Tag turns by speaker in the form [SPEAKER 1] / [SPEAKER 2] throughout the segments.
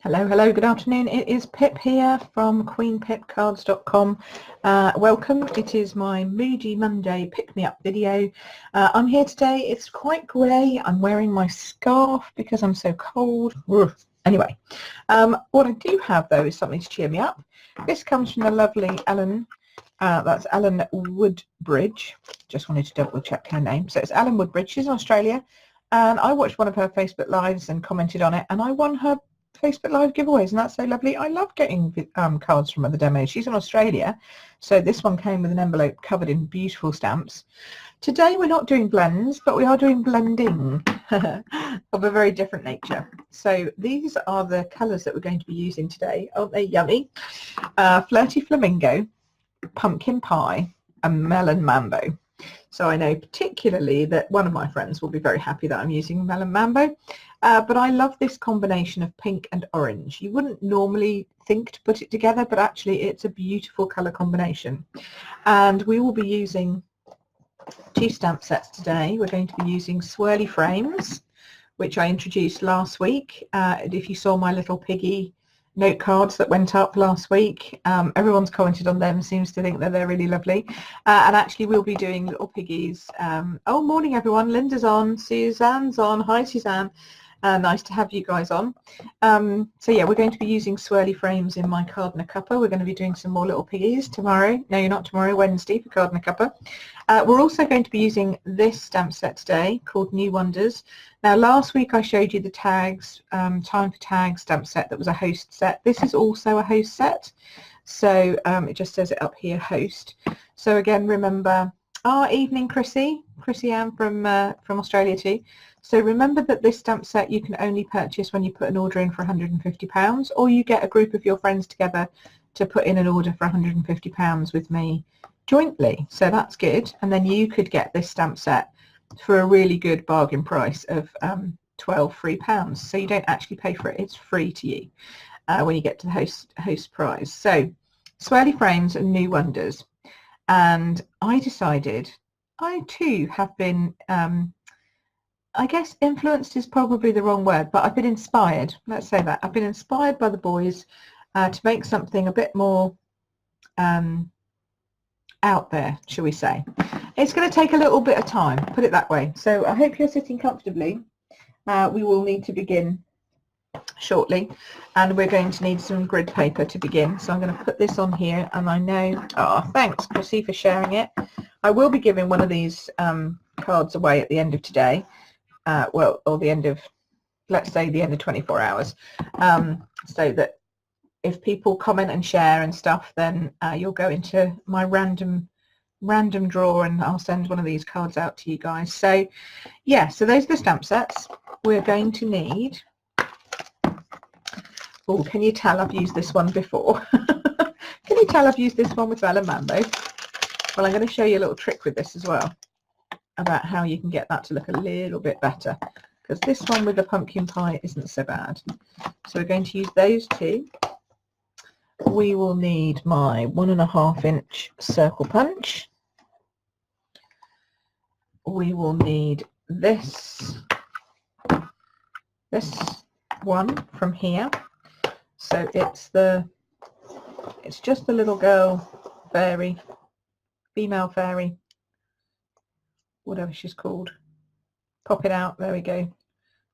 [SPEAKER 1] Hello, good afternoon. It is Pip here from queenpipcards.com. Welcome. It is my Moody Monday pick-me-up video. I'm here today. It's quite grey. I'm wearing my scarf because I'm so cold. Ugh. Anyway, what I do have though is something to cheer me up. This comes from the lovely Ellen. That's Ellen Woodbridge. Just wanted to double check her name. So it's Ellen Woodbridge. She's in Australia. And I watched one of her Facebook Lives and commented on it, and I won her Facebook Live giveaways, and that's so lovely. I love getting cards from other demos. She's in Australia, so this one came with an envelope covered in beautiful stamps. Today we're not doing blends, but we are doing blending of a very different nature. So these are the colours that we're going to be using today. Aren't they yummy? Flirty Flamingo, Pumpkin Pie, and Melon Mambo. So I know particularly that one of my friends will be very happy that I'm using Melon Mambo, but I love this combination of pink and orange. You wouldn't normally think to put it together, but actually it's a beautiful colour combination. And we will be using two stamp sets today. We're going to be using Swirly Frames, which I introduced last week. If you saw my little piggy note cards that went up last week, everyone's commented on them, seems to think that they're really lovely, and actually we'll be doing little piggies. Oh, morning everyone. Linda's on, Suzanne's on. Hi Suzanne, nice to have you guys on. So yeah, we're going to be using Swirly Frames in my card and a cuppa. We're going to be doing some more little piggies tomorrow. No, you're not tomorrow, Wednesday, for card and a cuppa. We're also going to be using this stamp set today called New Wonders. Now last week I showed you the tags, Time for Tags stamp set that was a host set. This is also a host set, so it just says it up here, host. So again, remember, evening Chrissy Ann from Australia too. So remember that this stamp set you can only purchase when you put an order in for £150, or you get a group of your friends together to put in an order for £150 with me jointly. So that's good, and then you could get this stamp set for a really good bargain price of £12 free. So you don't actually pay for it, it's free to you when you get to the host prize. So Swirly Frames and New Wonders. And I decided, I too have been, I guess influenced is probably the wrong word, but I've been inspired, let's say that. I've been inspired by the boys to make something a bit more out there, shall we say. It's going to take a little bit of time, put it that way. So I hope you're sitting comfortably. We will need to begin shortly, and we're going to need some grid paper to begin. So I'm going to put this on here, and I know, thanks Chrissy for sharing it. I will be giving one of these cards away at the end of today, well, or the end of, let's say the end of 24 hours, so that if people comment and share and stuff, then you'll go into my random draw, and I'll send one of these cards out to you guys. So yeah, so those are the stamp sets. We're going to need, oh, can you tell I've used this one before? Can you tell I've used this one with Melon Mambo? Well, I'm going to show you a little trick with this as well, about how you can get that to look a little bit better, because this one with the pumpkin pie isn't so bad. So we're going to use those two. We will need my 1.5 inch circle punch. We will need this one from here. So it's just the little girl fairy, female fairy, whatever she's called. Pop it out, there we go,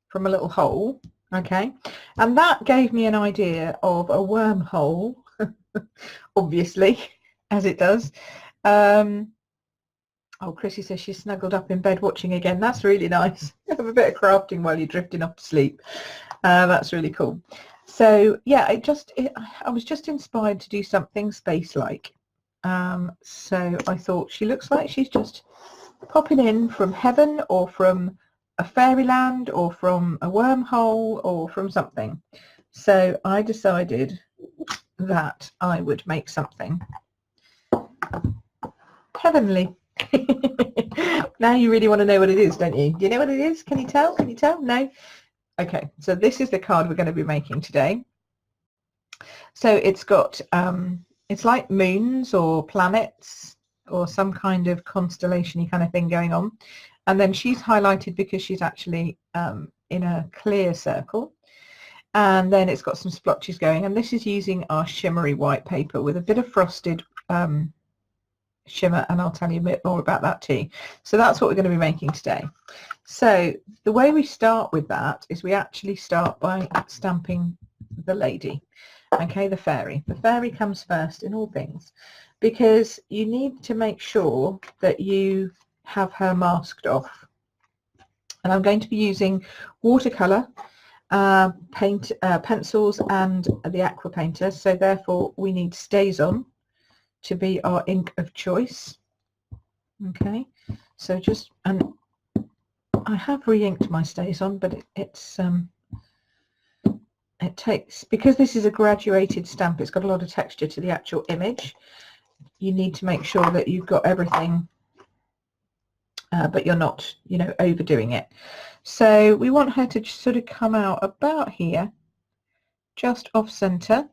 [SPEAKER 1] from a little hole. Okay, and that gave me an idea of a wormhole, obviously, as it does. Oh, Chrissy says she's snuggled up in bed watching again. That's really nice. Have a bit of crafting while you're drifting off to sleep. That's really cool. So yeah, I was just inspired to do something space-like. So I thought she looks like she's just popping in from heaven, or from a fairyland, or from a wormhole, or from something. So I decided that I would make something heavenly. Now you really want to know what it is, don't you? Do you know what it is? Can you tell? Can you tell? No? Okay, so this is the card we're going to be making today. So it's got, it's like moons or planets or some kind of constellation-y kind of thing going on. And then she's highlighted because she's actually in a clear circle. and then it's got some splotches going, and this is using our shimmery white paper with a bit of frosted shimmer, and I'll tell you a bit more about that too. So that's what we're going to be making today. So the way we start with that is we actually start by stamping the lady, okay, the fairy. The fairy comes first in all things, because you need to make sure that you have her masked off. And I'm going to be using watercolour, paint, pencils and the aqua painter, so therefore we need StazOn to be our ink of choice. Okay, so just, and I have re-inked my StazOn, but it takes, because this is a graduated stamp, it's got a lot of texture to the actual image. You need to make sure that you've got everything, but you're not, you know, overdoing it. So we want her to sort of come out about here, just off center.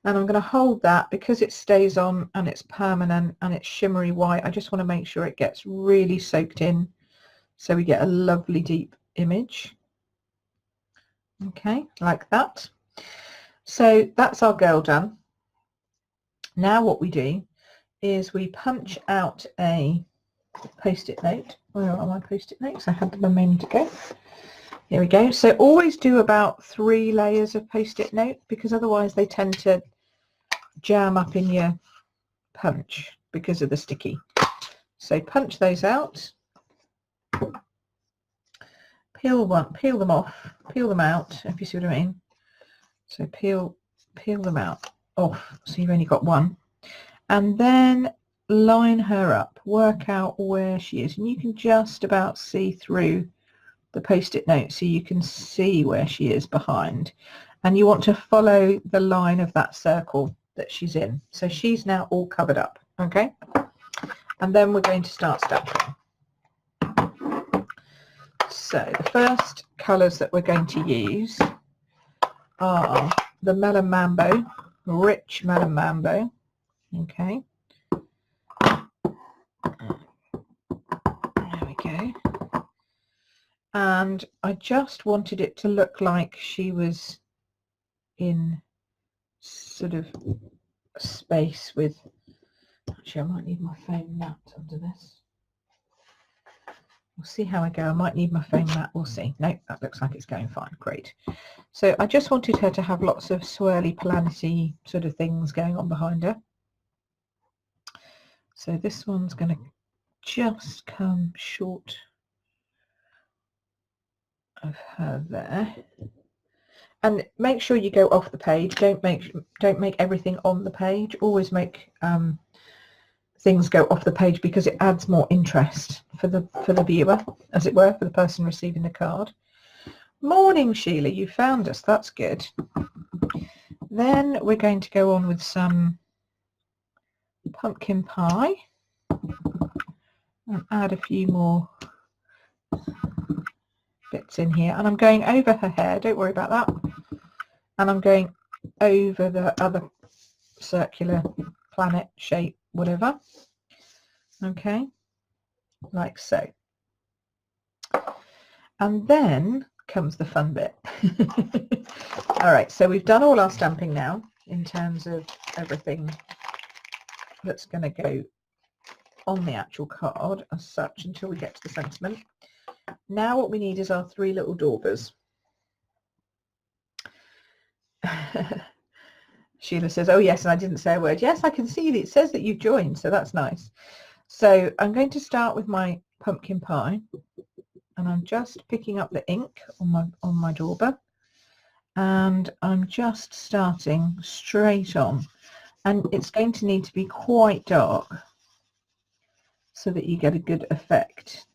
[SPEAKER 1] And I'm going to hold that because it stays on and it's permanent and it's shimmery white. I just want to make sure it gets really soaked in so we get a lovely deep image. Okay, like that. So that's our girl done. Now what we do is we punch out a post-it note. Where are my post-it notes? I had them a moment ago. Here we go. So always do about 3 layers of post-it note, because otherwise they tend to jam up in your punch because of the sticky. So punch those out, peel them off, peel them out, if you see what I mean. So peel them out off, so you've only got one, and then line her up, work out where she is, and you can just about see through the post-it note, so you can see where she is behind, and you want to follow the line of that circle that she's in. So she's now all covered up, okay? And then we're going to start stamping. So the first colours that we're going to use are the Melon Mambo, rich Melon Mambo, okay? There we go. And I just wanted it to look like she was in sort of space with, actually I might need my foam mat under this. We'll see how I go. I might need my foam mat, we'll see. No, that looks like it's going fine, great. So I just wanted her to have lots of swirly planety sort of things going on behind her. So this one's going to just come short of her there. And make sure you go off the page. Don't make everything on the page. Always make things go off the page, because it adds more interest for the viewer, as it were, for the person receiving the card. Morning, Sheila, you found us. That's good. Then we're going to go on with some pumpkin pie and add a few more bits in here, and I'm going over her hair, don't worry about that, and I'm going over the other circular planet shape, whatever, okay, like so. And then comes the fun bit. All right, so we've done all our stamping now in terms of everything that's going to go on the actual card as such until we get to the sentiment. Now what we need is our 3 little daubers. Sheila says, oh yes, and I didn't say a word. Yes, I can see that it says that you've joined, so that's nice. So I'm going to start with my pumpkin pie, and I'm just picking up the ink on my dauber, and I'm just starting straight on, and it's going to need to be quite dark so that you get a good effect.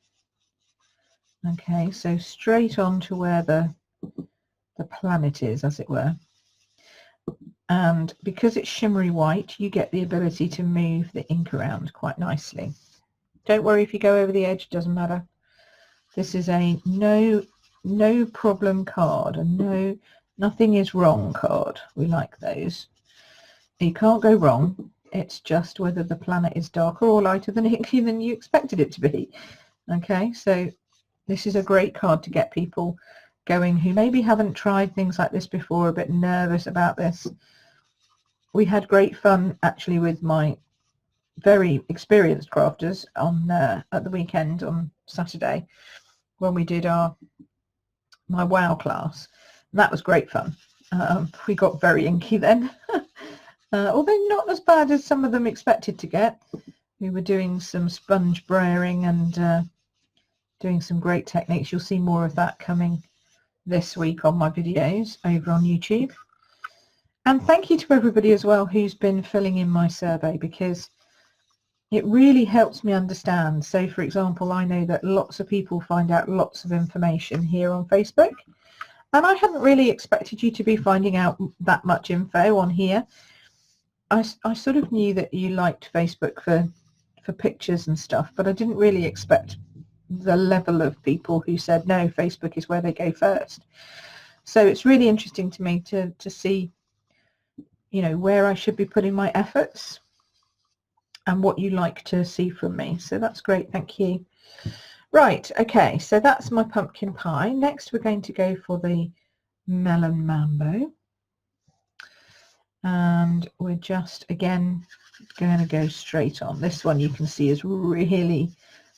[SPEAKER 1] Okay, so straight on to where the planet is, as it were. And because it's shimmery white, you get the ability to move the ink around quite nicely. Don't worry if you go over the edge, doesn't matter. This is a no problem card, and nothing is wrong card. We like those. You can't go wrong. It's just whether the planet is darker or lighter than you expected it to be. Okay, so this is a great card to get people going who maybe haven't tried things like this before, a bit nervous about this. We had great fun actually with my very experienced crafters on at the weekend on Saturday when we did my WOW class. And that was great fun. We got very inky then, although not as bad as some of them expected to get. We were doing some sponge brayering and doing some great techniques. You'll see more of that coming this week on my videos over on YouTube. And thank you to everybody as well who's been filling in my survey, because it really helps me understand. So for example, I know that lots of people find out lots of information here on Facebook, and I hadn't really expected you to be finding out that much info on here. I sort of knew that you liked Facebook for pictures and stuff, but I didn't really expect the level of people who said no, Facebook is where they go first. So it's really interesting to me to see, you know, where I should be putting my efforts and what you like to see from me. So that's great, thank you. Right, okay, so that's my pumpkin pie. Next we're going to go for the melon mambo, and we're just again going to go straight on. This one you can see is really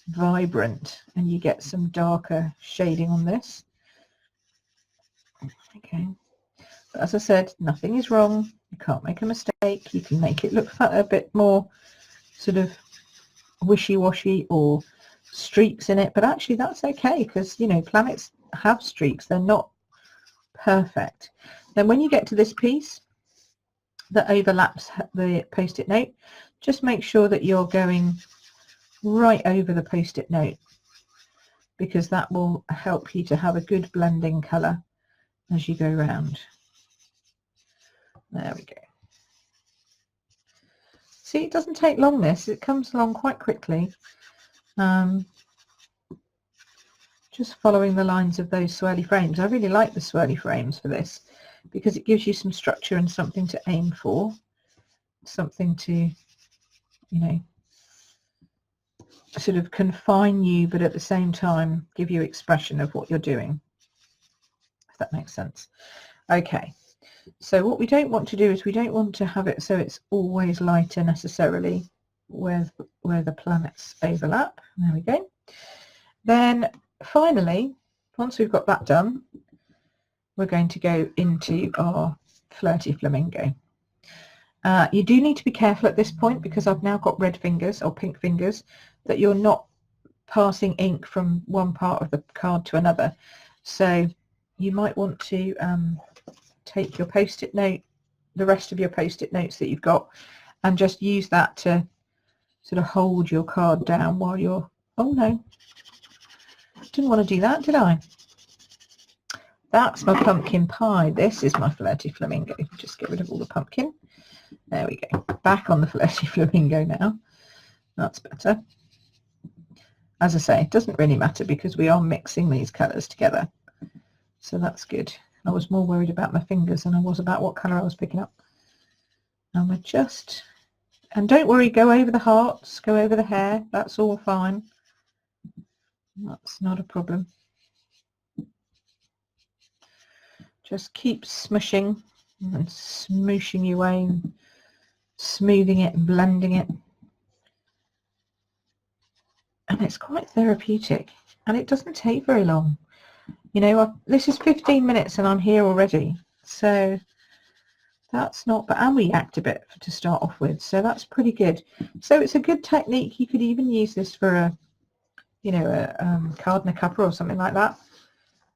[SPEAKER 1] vibrant, and you get some darker shading on this. Okay, but as I said, nothing is wrong. You can't make a mistake. You can make it look a bit more sort of wishy-washy or streaks in it, but actually that's okay, because, you know, planets have streaks. They're not perfect. Then when you get to this piece that overlaps the post-it note, just make sure that you're going right over the post-it note, because that will help you to have a good blending colour as you go round. There we go. See, it doesn't take long, this. It comes along quite quickly. Just following the lines of those swirly frames. I really like the swirly frames for this, because it gives you some structure and something to aim for, something to, you know, sort of confine you, but at the same time give you expression of what you're doing, if that makes sense. Okay, so what we don't want to do is we don't want to have it so it's always lighter necessarily where the planets overlap. There we go. Then finally, once we've got that done, we're going to go into our flirty flamingo. You do need to be careful at this point, because I've now got red fingers or pink fingers, that you're not passing ink from one part of the card to another. So you might want to take your post-it note, the rest of your post-it notes that you've got, and just use that to sort of hold your card down while you're, oh no, didn't want to do that, did I? That's my pumpkin pie. This is my flirty flamingo. Just get rid of all the pumpkin. There we go. Back on the flirty flamingo now. That's better. As I say, it doesn't really matter because we are mixing these colours together. So that's good. I was more worried about my fingers than I was about what colour I was picking up. And we're just... And don't worry, go over the hearts, go over the hair. That's all fine. That's not a problem. Just keep smushing and smooshing your way, smoothing it and blending it. And it's quite therapeutic, and it doesn't take very long. You know, this is 15 minutes and I'm here already. So that's not, but and we act a bit to start off with, so that's pretty good. So it's a good technique. You could even use this for a, you know, a card and a cuppa or something like that.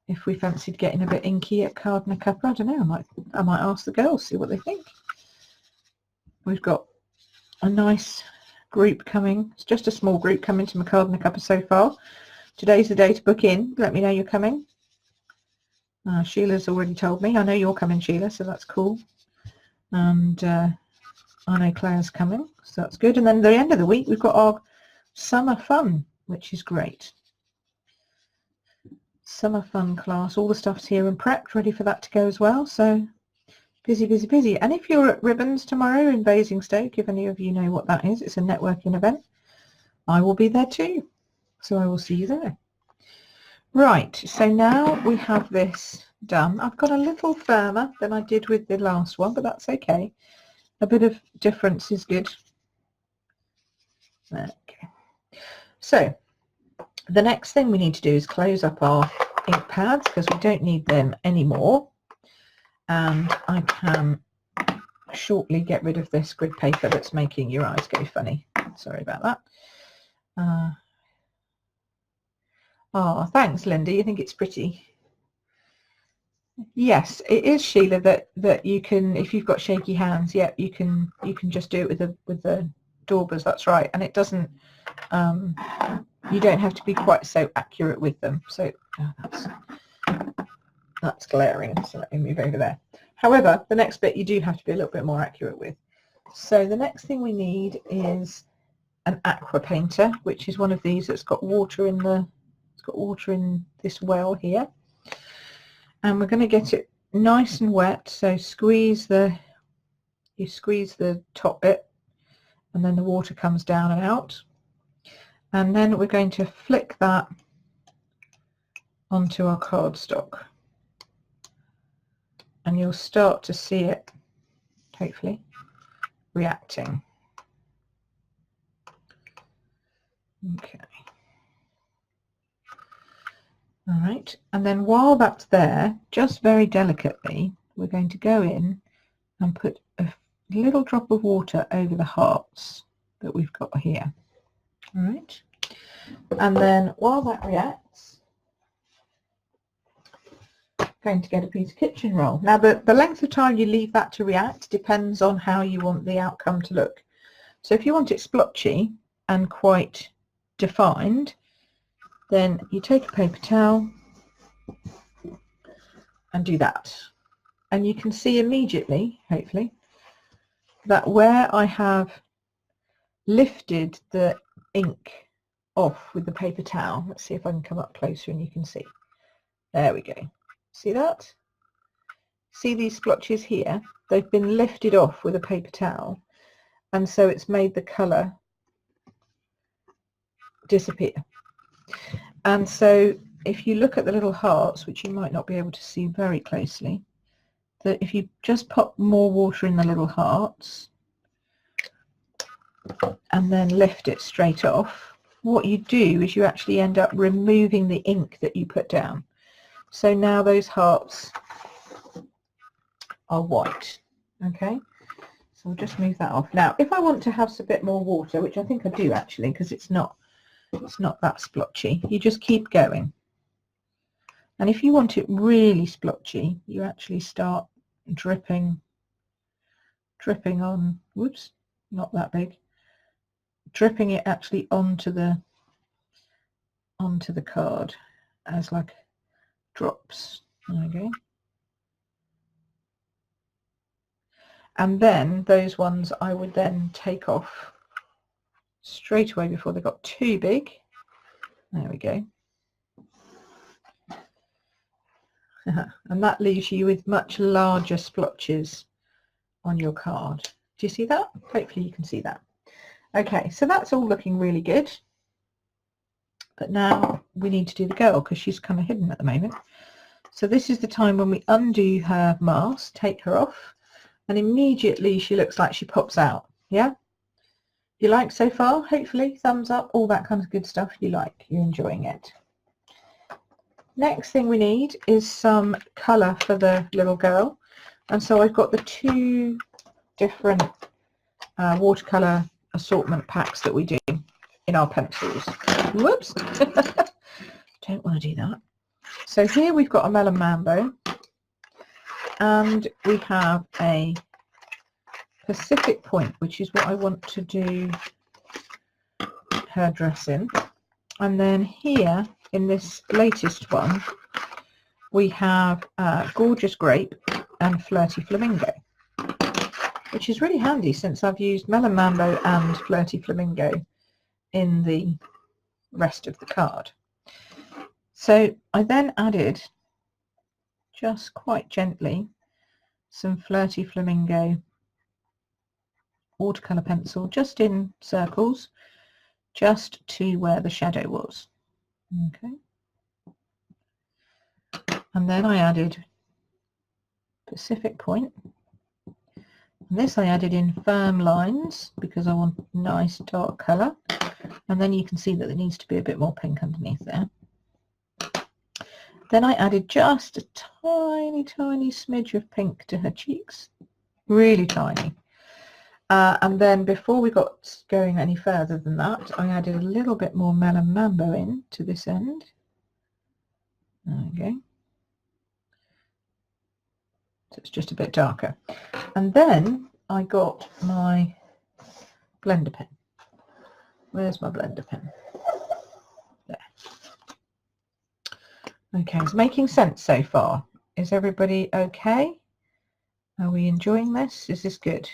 [SPEAKER 1] If we fancied getting a bit inky at card and a cuppa, I don't know, I might ask the girls, see what they think. We've got a nice group coming. It's just a small group coming to my card and a cuppa so far. Today's the day to book in. Let me know you're coming. Sheila's already told me. I know you're coming, Sheila, so that's cool. And I know Claire's coming, so that's good. And then at the end of the week, we've got our summer fun, which is great. Summer fun class. All the stuff's here and prepped, ready for that to go as well. So busy, busy, busy. And if you're at Ribbons tomorrow in Basingstoke, if any of you know what that is, it's a networking event. I will be there too. So I will see you there. Right, so now we have this done. I've got a little firmer than I did with the last one, but that's okay. A bit of difference is good. Okay. So the next thing we need to do is close up our ink pads because we don't need them anymore. And I can shortly get rid of this grid paper that's making your eyes go funny. Sorry about that. Oh, thanks, Linda. You think it's pretty? Yes, it is, Sheila. That you can, if you've got shaky hands, yeah, you can just do it with the daubers. That's right, and it doesn't. You don't have to be quite so accurate with them. So that's glaring. So let me move over there. However, the next bit you do have to be a little bit more accurate with. So the next thing we need is an aqua painter, which is one of these that's got water in the. It's got water in this well here. And we're going to get it nice and wet, so you squeeze the top bit and then the water comes down and out, and then we're going to flick that onto our cardstock and you'll start to see it hopefully reacting. Okay. All right, and then while that's there, just very delicately, we're going to go in and put a little drop of water over the hearts that we've got here. All right, and then while that reacts, I'm going to get a piece of kitchen roll. Now the length of time you leave that to react depends on how you want the outcome to look. So if you want it splotchy and quite defined, then you take a paper towel and do that. And you can see immediately, hopefully, that where I have lifted the ink off with the paper towel, let's see if I can come up closer and you can see. There we go. See that? See these splotches here? They've been lifted off with a paper towel, and so it's made the colour disappear. And so if you look at the little hearts, which you might not be able to see very closely, that if you just pop more water in the little hearts and then lift it straight off, what you do is you actually end up removing the ink that you put down. So now those hearts are white. Okay, so we'll just move that off. Now if I want to have a bit more water, which I think I do actually, because it's not that splotchy, you just keep going. And if you want it really splotchy, you actually start dripping on, whoops, not that big, dripping it actually onto the card as like drops. There we go. And then those ones I would then take off straight away before they got too big. There we go. And that leaves you with much larger splotches on your card. Do you see that? Hopefully you can see that. Okay, so that's all looking really good. But now we need to do the girl because she's kind of hidden at the moment. So this is the time when we undo her mask, take her off, and immediately she looks like she pops out. Yeah? You like so far? Hopefully, thumbs up, all that kind of good stuff you like. You're enjoying it. Next thing we need is some colour for the little girl. And so I've got the two different watercolour assortment packs that we do in our pencils. Whoops! Don't want to do that. So here we've got a Melon Mambo, and we have a Pacific Point, which is what I want to do her dress in. And then here in this latest one we have Gorgeous Grape and Flirty Flamingo, which is really handy since I've used Melon Mambo and Flirty Flamingo in the rest of the card. So I then added, just quite gently, some Flirty Flamingo watercolour pencil just in circles, just to where the shadow was. Okay. And then I added Pacific Point. And this I added in firm lines because I want a nice dark colour. And then you can see that there needs to be a bit more pink underneath there. Then I added just a tiny, tiny smidge of pink to her cheeks. Really tiny. And then before we got going any further than that, I added a little bit more Melon Mambo in to this end. There we go. So it's just a bit darker. And then I got my blender pen. Where's my blender pen? There. Okay, it's making sense so far. Is everybody okay? Are we enjoying this? Is this good?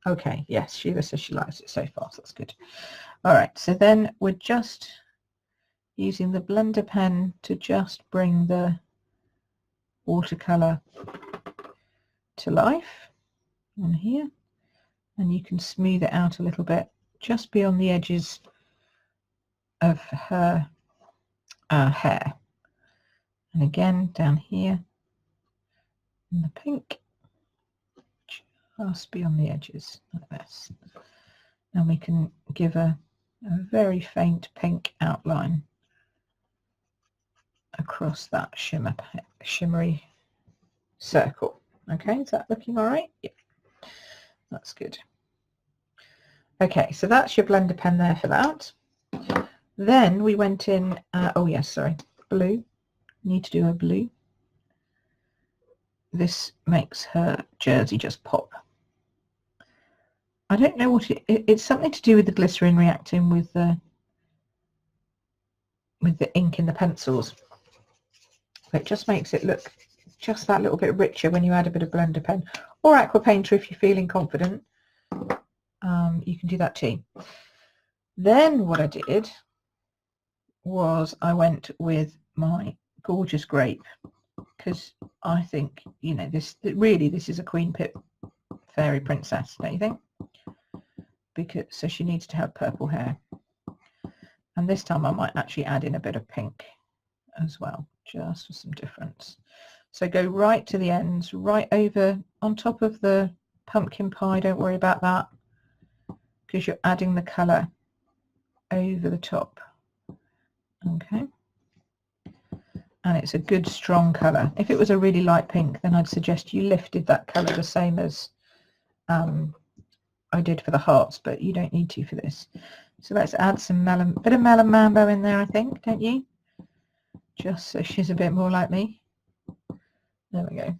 [SPEAKER 1] Okay, yes, Sheila says she likes it so far, so that's good. All right, so then we're just using the blender pen to just bring the watercolor to life on here, and you can smooth it out a little bit just beyond the edges of her hair, and again down here in the pink, just beyond the edges like this, and we can give a very faint pink outline across that shimmery circle. Okay, is that looking all right? Yeah, that's good. Okay, so that's your blender pen there for that. Then we went in, oh yes, sorry, blue. Need to do a blue. This makes her jersey just pop. I don't know what it's something to do with the glycerin reacting with the ink in the pencils. It just makes it look just that little bit richer when you add a bit of blender pen or aqua painter if you're feeling confident. You can do that too. Then what I did was I went with my gorgeous grape, because I think, you know, this is a Queen Pip fairy princess, don't you think? Because so she needs to have purple hair, and this time I might actually add in a bit of pink as well, just for some difference. So go right to the ends, right over on top of the pumpkin pie. Don't worry about that, because you're adding the colour over the top. Okay, and it's a good strong colour. If it was a really light pink, then I'd suggest you lifted that colour the same as I did for the hearts, but you don't need to for this. So let's add some bit of Melon Mambo in there, I think, don't you? Just so she's a bit more like me. There we go.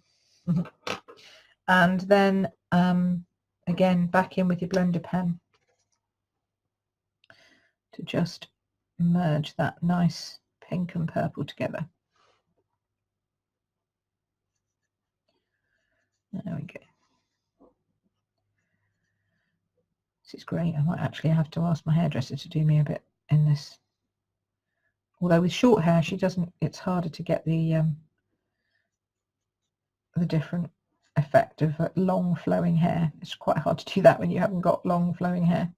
[SPEAKER 1] And then again, back in with your blender pen to just merge that nice pink and purple together. There we go. This is great. I might actually have to ask my hairdresser to do me a bit in this. Although with short hair, she doesn't. It's harder to get the different effect of long flowing hair. It's quite hard to do that when you haven't got long flowing hair.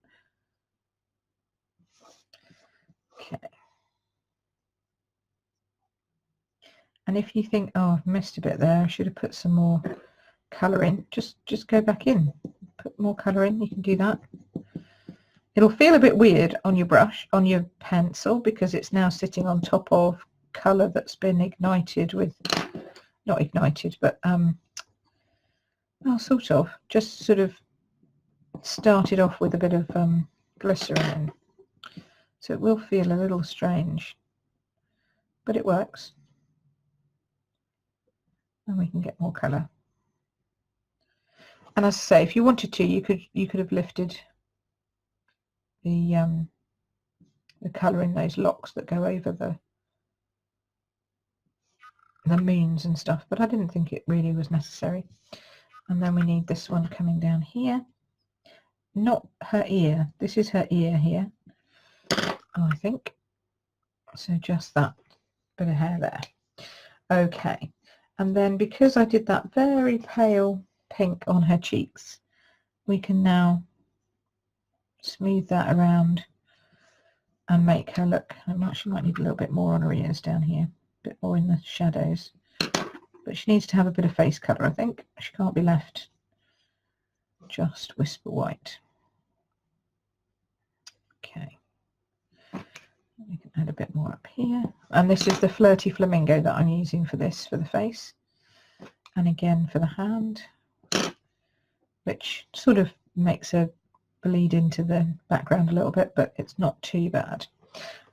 [SPEAKER 1] Okay. And if you think, oh, I've missed a bit there, I should have put some more colour in, just go back in, put more colour in. You can do that. It'll feel a bit weird on your brush, on your pencil, because it's now sitting on top of colour that's been ignited with, not ignited, but well, sort of, just sort of started off with a bit of glycerin in. So it will feel a little strange, but it works. And we can get more colour. And as I say, if you wanted to, you could have lifted the colour in those locks that go over the moons and stuff, but I didn't think it really was necessary. And then we need this one coming down here. Not her ear. This is her ear here, I think. So just that bit of hair there. Okay. And then because I did that very pale pink on her cheeks, we can now smooth that around and make her look, she might need a little bit more on her ears down here, a bit more in the shadows. but she needs to have a bit of face colour, I think. She can't be left just whisper white. Okay. We can add a bit more up here. And this is the Flirty Flamingo that I'm using for this, for the face. And again for the hand, which sort of makes her bleed into the background a little bit, but it's not too bad.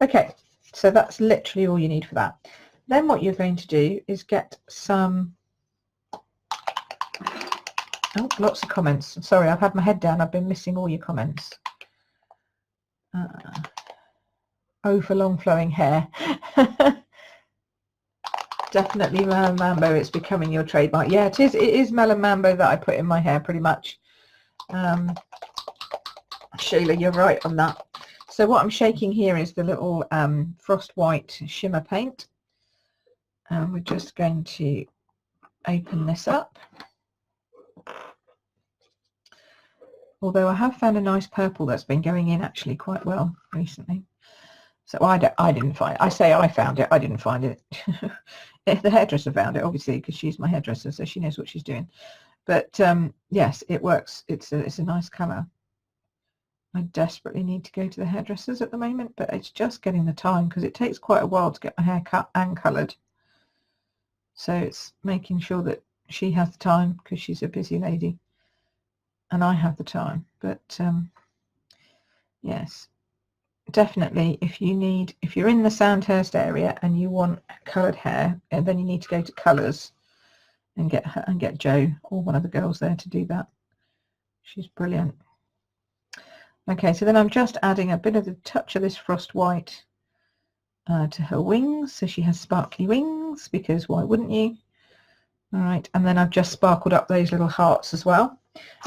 [SPEAKER 1] Okay, so that's literally all you need for that. Then what you're going to do is get some... Oh, lots of comments. Sorry, I've had my head down. I've been missing all your comments. Oh, for long flowing hair. Definitely Melon Mambo. It's becoming your trademark. Yeah, it is. It is Melon Mambo that I put in my hair pretty much. Sheila, you're right on that. So what I'm shaking here is the little Frost White shimmer paint. And we're just going to open this up. Although I have found a nice purple that's been going in actually quite well recently. So I didn't find it. I say I found it. I didn't find it. The hairdresser found it, obviously, because she's my hairdresser, so she knows what she's doing. But yes, it works. It's a nice colour. I desperately need to go to the hairdressers at the moment, but it's just getting the time because it takes quite a while to get my hair cut and coloured. So it's making sure that she has the time because she's a busy lady. And I have the time, but yes, definitely if you're in the Sandhurst area and you want coloured hair, then you need to go to Colours and get Jo or one of the girls there to do that. She's brilliant. Okay, so then I'm just adding a bit of the touch of this Frost White to her wings, so she has sparkly wings, because why wouldn't you? All right, and then I've just sparkled up those little hearts as well.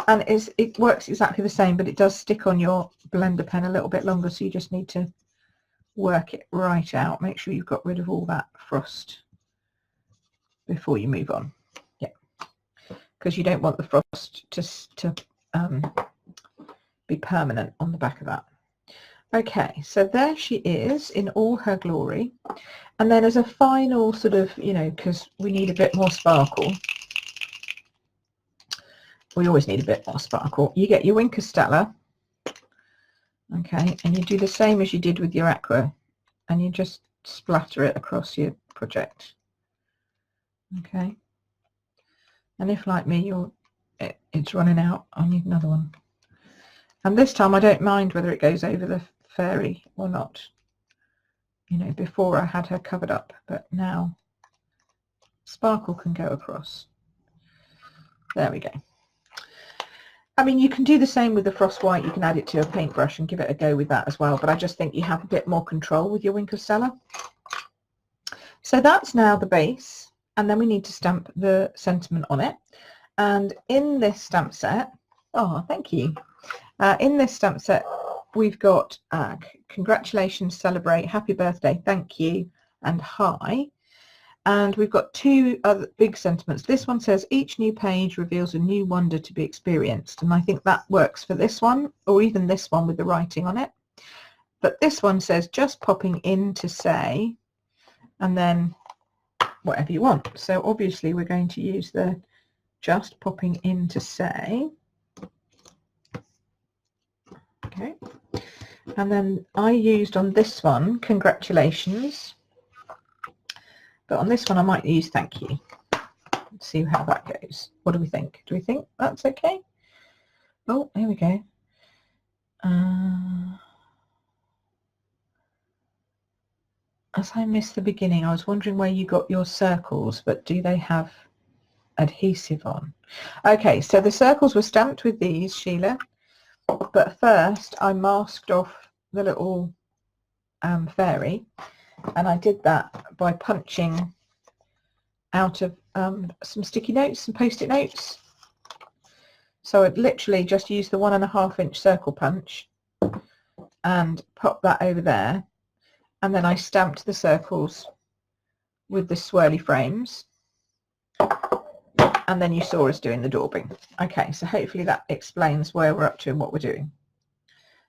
[SPEAKER 1] And it works exactly the same, but it does stick on your blender pen a little bit longer, so you just need to work it right out. Make sure you've got rid of all that frost before you move on. Yeah, because you don't want the frost to be permanent on the back of that. Okay, so there she is in all her glory. And then as a final sort of, because we need a bit more sparkle. We always need a bit more sparkle. You get your Wink of Stella, okay, and you do the same as you did with your aqua, and you just splatter it across your project, okay. And if, like me, it's running out, I need another one. And this time I don't mind whether it goes over the fairy or not. Before I had her covered up, but now sparkle can go across. There we go. I mean, you can do the same with the Frost White. You can add it to a paintbrush and give it a go with that as well. But I just think you have a bit more control with your Wink of Stella. So that's now the base. And then we need to stamp the sentiment on it. And in this stamp set, oh, thank you. In this stamp set, we've got congratulations, celebrate, happy birthday, thank you, and hi. And we've got two other big sentiments. This one says, each new page reveals a new wonder to be experienced. And I think that works for this one, or even this one with the writing on it. But this one says, just popping in to say, and then whatever you want. So obviously we're going to use the just popping in to say. Okay. And then I used on this one, congratulations. But on this one, I might use thank you. Let's see how that goes. What do we think? Do we think that's okay? Oh, here we go. As I missed the beginning, I was wondering where you got your circles, but do they have adhesive on? Okay, so the circles were stamped with these, Sheila. But first, I masked off the little fairy. And I did that by punching out of some sticky notes, some post-it notes. So I'd literally just used the 1.5 inch circle punch and pop that over there. And then I stamped the circles with the swirly frames. And then you saw us doing the daubing. Okay, so hopefully that explains where we're up to and what we're doing.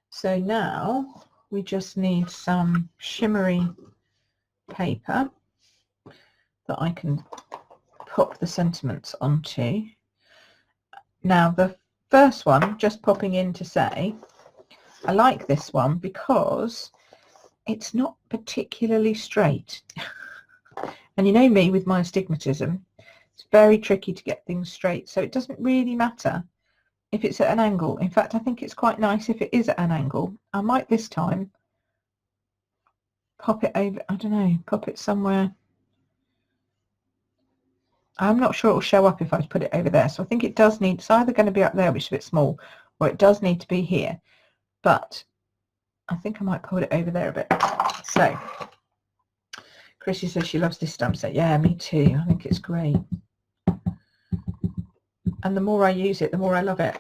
[SPEAKER 1] So now we just need some shimmery paper that I can pop the sentiments onto. Now the first one, just popping in to say, I like this one because it's not particularly straight. And you know me with my astigmatism, it's very tricky to get things straight, so it doesn't really matter if it's at an angle. In fact, I think it's quite nice if it is at an angle. I might this time pop it over, I don't know, pop it somewhere. I'm not sure it will show up if I put it over there, so I think it does need, it's either going to be up there, which is a bit small, or it does need to be here, but I think I might put it over there a bit. So Chrissy says she loves this stamp set. Yeah, me too. I think it's great. And the more I use it, the more I love it.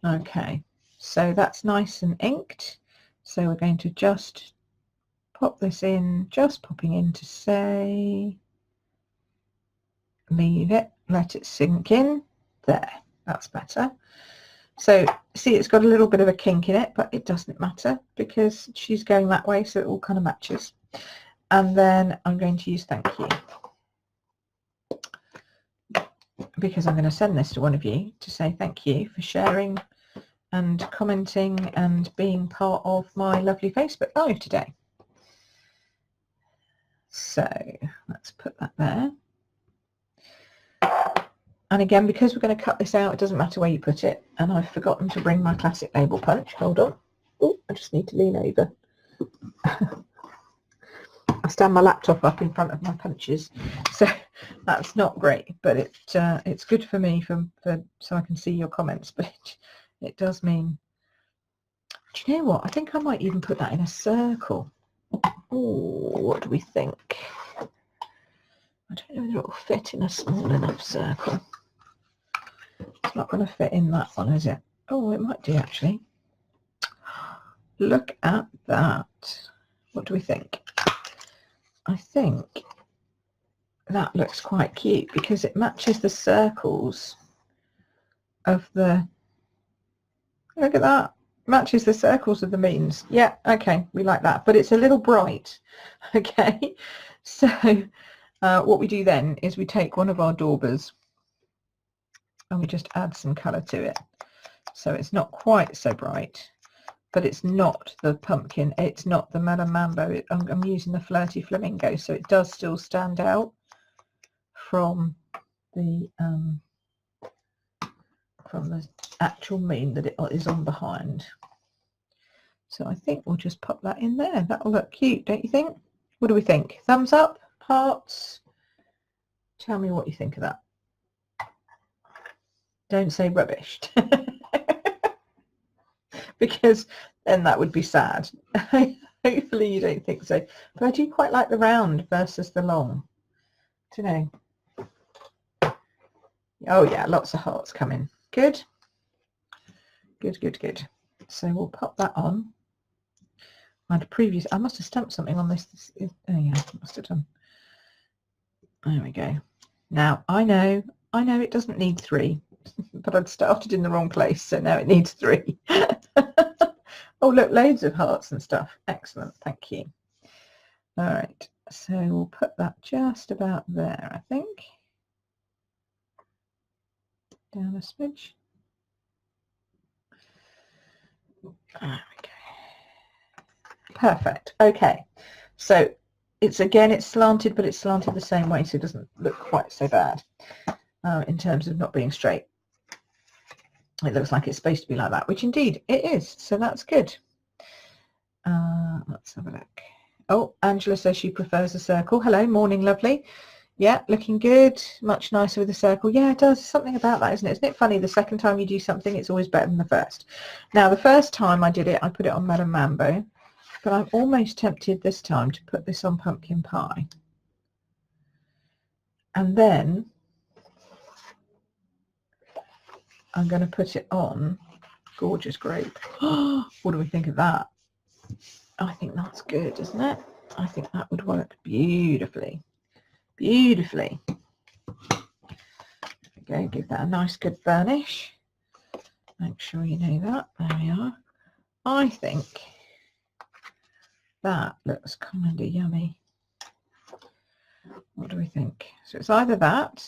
[SPEAKER 1] Okay, so that's nice and inked. So we're going to just pop this in, just popping in to say, leave it, let it sink in. There, that's better. So see, it's got a little bit of a kink in it, but it doesn't matter because she's going that way, so it all kind of matches. And then I'm going to use thank you, because I'm going to send this to one of you to say thank you for sharing and commenting and being part of my lovely Facebook Live today. So let's put that there. And again, because we're going to cut this out, it doesn't matter where you put it. And I've forgotten to bring my classic label punch. Hold on. Oh, I just need to lean over. I stand my laptop up in front of my punches, so that's not great. But it's good for me for so I can see your comments. But it does mean. Do you know what? I think I might even put that in a circle. Oh, what do we think? I don't know whether it will fit in a small enough circle. It's not going to fit in that one, is it? Oh, it might do actually. Look at that. What do we think? I think that looks quite cute because it matches the circles of the, look at that, matches the circles of the means. Yeah, okay, we like that, but it's a little bright. Okay, so what we do then is we take one of our daubers and we just add some colour to it, so it's not quite so bright, but it's not the pumpkin, it's not the Madame Mambo. I'm using the Flirty Flamingo, so it does still stand out from the actual mean that it is on behind. So I think we'll just pop that in there. That'll look cute, don't you think? What do we think? Thumbs up, hearts? Tell me what you think of that. Don't say rubbish. Because then that would be sad. Hopefully you don't think so. But I do quite like the round versus the long. Do you know? Oh yeah, lots of hearts coming. Good. Good, good, good. So we'll pop that on. I must have stamped something on this. Oh yeah, I must have done. There we go. Now I know it doesn't need 3, but I'd started in the wrong place, so now it needs 3. Oh look, loads of hearts and stuff. Excellent, thank you. All right, so we'll put that just about there, I think. Down a smidge. There we go. Perfect. Okay, so it's slanted, but it's slanted the same way, so it doesn't look quite so bad in terms of not being straight. It looks like it's supposed to be like that, which indeed it is, so that's good. Let's have a look. Oh, Angela says she prefers a circle. Hello, morning, lovely. Yeah, looking good. Much nicer with a circle. Yeah, it does. Something about that, isn't it? Isn't it funny? The second time you do something, it's always better than the first. Now, the first time I did it, I put it on Madame Mambo, but I'm almost tempted this time to put this on pumpkin pie. And then I'm going to put it on Gorgeous Grape. What do we think of that? I think that's good, isn't it? I think that would work beautifully. Beautifully. There we go, give that a nice good burnish. Make sure you know that. There we are. I think that looks kind of yummy. What do we think? So it's either that.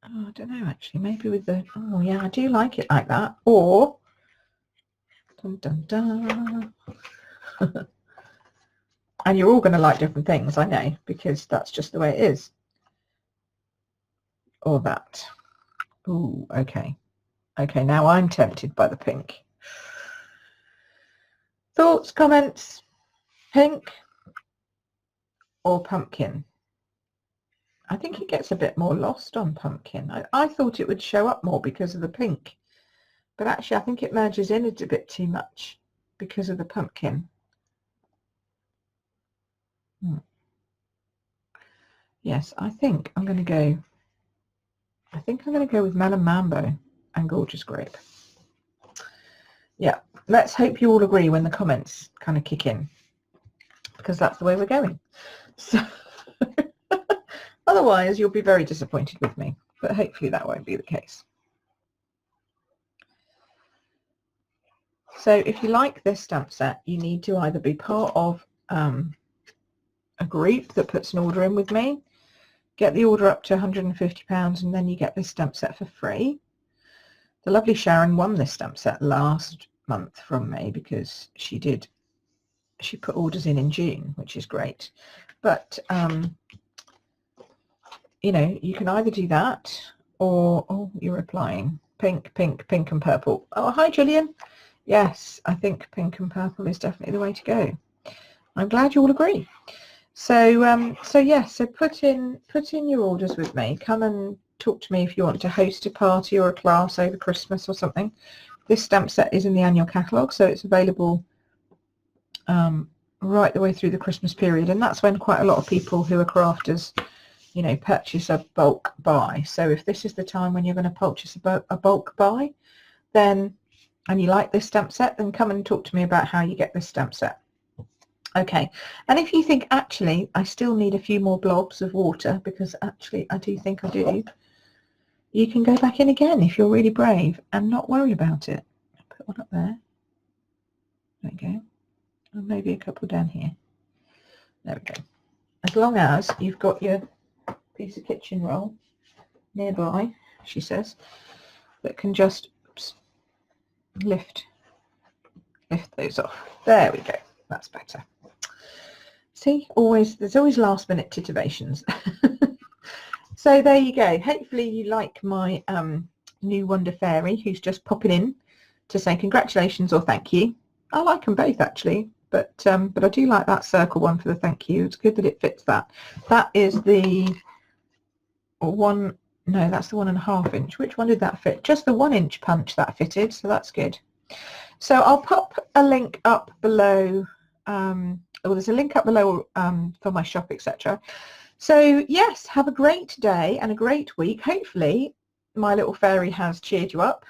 [SPEAKER 1] Oh, I don't know actually. Maybe with the, oh yeah, I do like it like that. Or, dun, dun, dun. And you're all going to like different things, I know, because that's just the way it is. Or that. Ooh, okay. Okay, now I'm tempted by the pink. Thoughts, comments? Pink or pumpkin? I think it gets a bit more lost on pumpkin. I thought it would show up more because of the pink. But actually, I think it merges in a bit too much because of the pumpkin. Yes, I think I'm going to go. I think I'm going to go with Melon Mambo and Gorgeous Grape. Yeah, let's hope you all agree when the comments kind of kick in, because that's the way we're going. So otherwise, you'll be very disappointed with me, but hopefully that won't be the case. So if you like this stamp set, you need to either be part of a group that puts an order in with me, get the order up to £150, and then you get this stamp set for free. The lovely Sharon won this stamp set last month from me because she put orders in June, which is great. But you know, you can either do that or, oh, you're replying, pink, pink, pink and purple. Oh, hi Gillian. Yes, I think pink and purple is definitely the way to go. I'm glad you all agree. So so yes, so put in your orders with me. Come and talk to me if you want to host a party or a class over Christmas or something. This stamp set is in the annual catalogue, so it's available right the way through the Christmas period, and that's when quite a lot of people who are crafters, you know, purchase a bulk buy. So if this is the time when you're going to purchase a bulk buy, then, and you like this stamp set, then come and talk to me about how you get this stamp set. Okay, and if you think, actually, I still need a few more blobs of water, because actually I do think I do, you can go back in again if you're really brave and not worry about it. Put one up there. There we go. And maybe a couple down here. There we go. As long as you've got your piece of kitchen roll nearby, she says, that can just lift those off. There we go. That's better. See, there's always last minute titivations. So there you go. Hopefully you like my new Wonder Fairy who's just popping in to say congratulations or thank you. I like them both actually, but I do like that circle one for the thank you. It's good that it fits that. That is the one, no, that's the 1.5 inch. Which one did that fit? Just the 1 inch punch that fitted, so that's good. So I'll pop a link up below. There's a link up below for my shop, etc. So yes, have a great day and a great week. Hopefully my little fairy has cheered you up,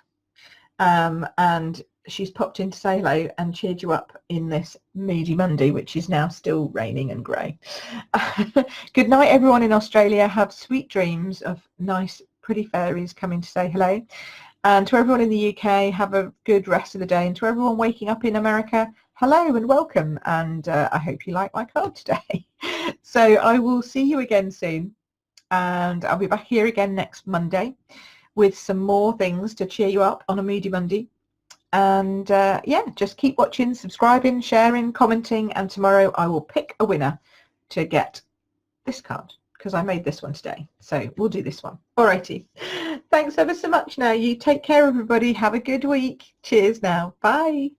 [SPEAKER 1] and she's popped in to say hello and cheered you up in this Moody Monday, which is now still raining and grey. Good night everyone in Australia. Have sweet dreams of nice pretty fairies coming to say hello. And to everyone in the UK, have a good rest of the day. And to everyone waking up in America, hello and welcome. And I hope you like my card today. So I will see you again soon. And I'll be back here again next Monday with some more things to cheer you up on a Moody Monday. And yeah, just keep watching, subscribing, sharing, commenting. And tomorrow I will pick a winner to get this card, because I made this one today. So we'll do this one. Alrighty. Thanks ever so much now. You take care, everybody. Have a good week. Cheers now. Bye.